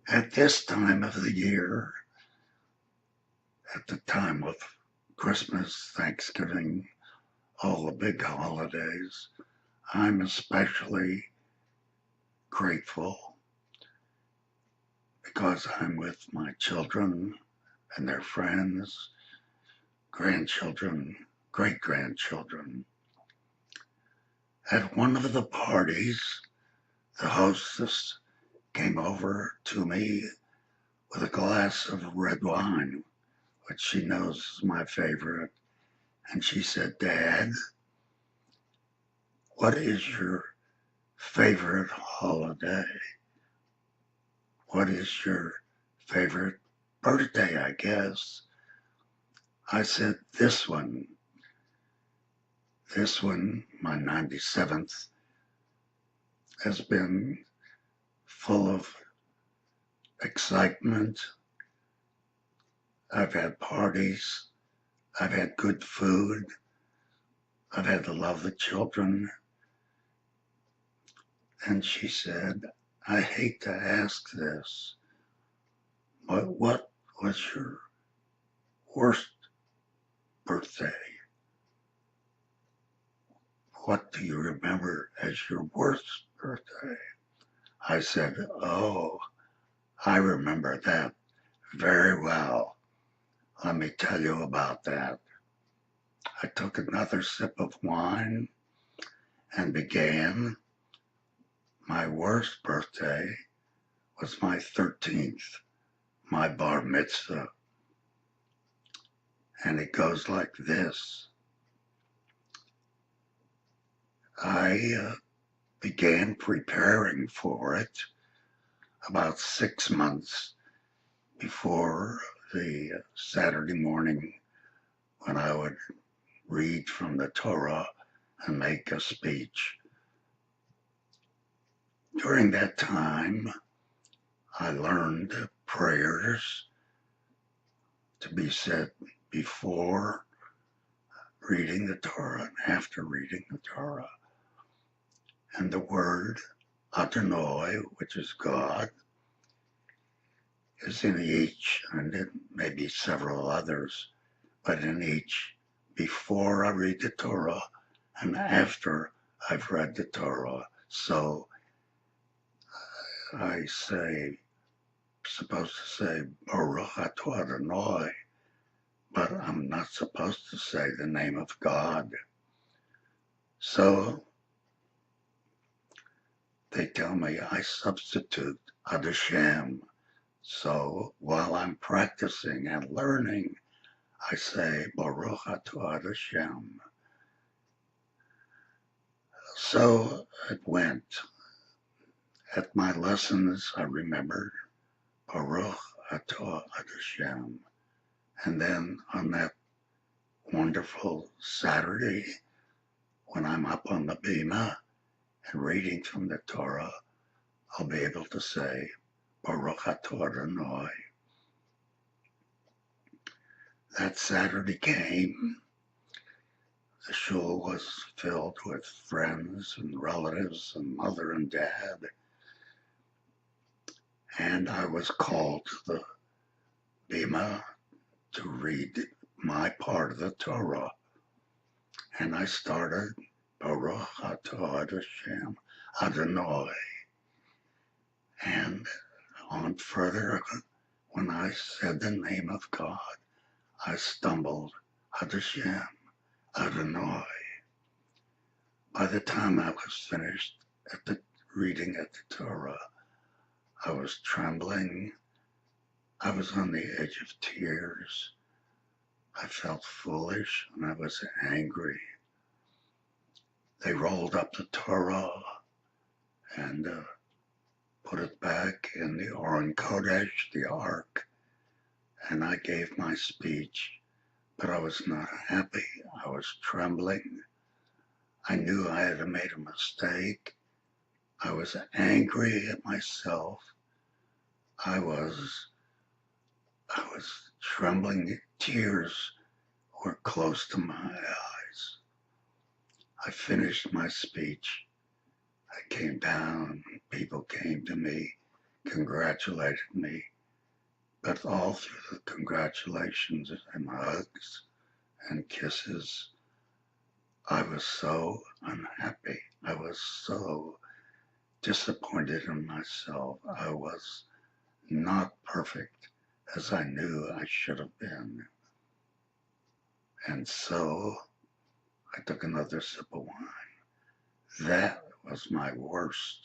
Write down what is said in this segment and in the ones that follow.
At this time of the year, at the time of Christmas, Thanksgiving, all the big holidays, I'm especially grateful because I'm with my children and their friends, grandchildren, great grandchildren. At one of the parties, the hostess came over to me with a glass of red wine, which she knows is my favorite. And she said, "Dad, what is your favorite holiday? What is your favorite birthday, I guess?" I said, "This one. This one, my 97th, has been full of excitement. I've had parties. I've had good food. I've had to love the children." And she said, "I hate to ask this, but what was your worst birthday? What do you remember as your worst birthday?" I said, "Oh, I remember that very well. Let me tell you about that." I took another sip of wine and began. My worst birthday was my 13th, my bar mitzvah. And it goes like this. I began preparing for it about 6 months before the Saturday morning when I would read from the Torah and make a speech. During that time, I learned prayers to be said before reading the Torah and after reading the Torah. And the word Adonai, which is God, is in each, and it may be several others, but in each, before I read the Torah and after I've read the Torah. So I say, supposed to say Baruch Atah Adonai, but I'm not supposed to say the name of God. So they tell me I substitute Ad Hashem. So while I'm practicing and learning, I say Baruch Atah Hashem. So it went. At my lessons, I remembered Baruch Atah Hashem. And then on that wonderful Saturday, when I'm up on the bima and reading from the Torah, I'll be able to say Baruch Atah Adonai. That Saturday came. The shul was filled with friends and relatives and mother and dad. And I was called to the bima to read my part of the Torah. And I started Baruch Atah Hashem Adonai. And on further, when I said the name of God, I stumbled Ad Hashem Adonai. By the time I was finished at the reading at the Torah, I was trembling. I was on the edge of tears. I felt foolish and I was angry. They rolled up the Torah and put it back in the Aron Kodesh, the Ark, and I gave my speech, but I was not happy. I was trembling. I knew I had made a mistake. I was angry at myself. I was trembling. Tears were close to my eyes. I finished my speech. I came down. People came to me, congratulated me, but all through the congratulations and hugs and kisses, I was so unhappy. I was so disappointed in myself. I was not perfect as I knew I should have been. And so I took another sip of wine. That was my worst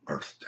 birthday.